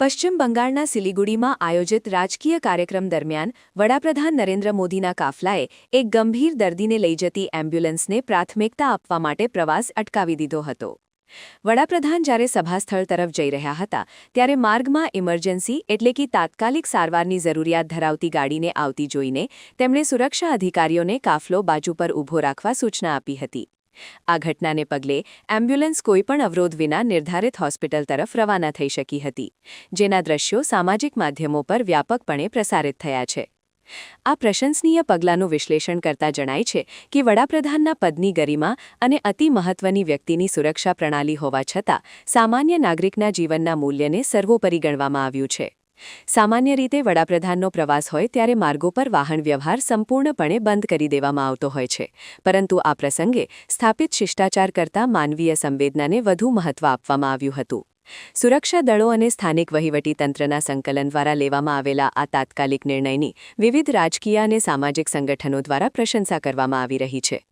પશ્ચિમ બંગાળના સિલિગુડીમાં આયોજિત રાજકીય કાર્યક્રમ દરમિયાન વડાપ્રધાન નરેન્દ્ર મોદીના કાફલાએ એક ગંભીર દર્દીને લઈ જતી એમ્બ્યુલન્સને પ્રાથમિકતા આપવા માટે પ્રવાસ અટકાવી દીધો હતો. વડાપ્રધાન જ્યારે સભાસ્થળ તરફ જઈ રહ્યા હતા ત્યારે માર્ગમાં ઇમરજન્સી એટલે કે તાત્કાલિક સારવારની જરૂરિયાત ધરાવતી ગાડીને આવતી જોઈને તેમણે સુરક્ષા અધિકારીઓને કાફલો બાજુ પર ઊભો રાખવા સૂચના આપી હતી. આ ઘટનાને પગલે એમ્બ્યુલન્સ કોઈપણ અવરોધ વિના નિર્ધારિત હોસ્પિટલ તરફ રવાના થઈ શકી હતી, જેના દ્રશ્યો સામાજિક માધ્યમો પર વ્યાપકપણે પ્રસારિત થયા છે. આ પ્રશંસનીય પગલાંનું વિશ્લેષણ કરતા જણાય છે કે વડાપ્રધાનના પદની ગરિમા અને અતિ મહત્વની વ્યક્તિની સુરક્ષા પ્રણાલી હોવા છતાં સામાન્ય નાગરિકના જીવનના મૂલ્યને સર્વોપરી ગણવામાં આવ્યું છે. સામાન્ય રીતે વડાપ્રધાનનો પ્રવાસ હોય ત્યારે માર્ગો પર વાહન વ્યવહાર સંપૂર્ણપણે બંધ કરી દેવામાં આવતો હોય છે, પરંતુ આ પ્રસંગે સ્થાપિત શિષ્ટાચાર કરતાં માનવીય સંવેદનાને વધુ મહત્વ આપવામાં આવ્યું હતું. સુરક્ષા દળો અને સ્થાનિક વહીવટીતંત્રના સંકલન દ્વારા લેવામાં આવેલા આ તાત્કાલિક નિર્ણયની વિવિધ રાજકીય અને સામાજિક સંગઠનો દ્વારા પ્રશંસા કરવામાં આવી રહી છે.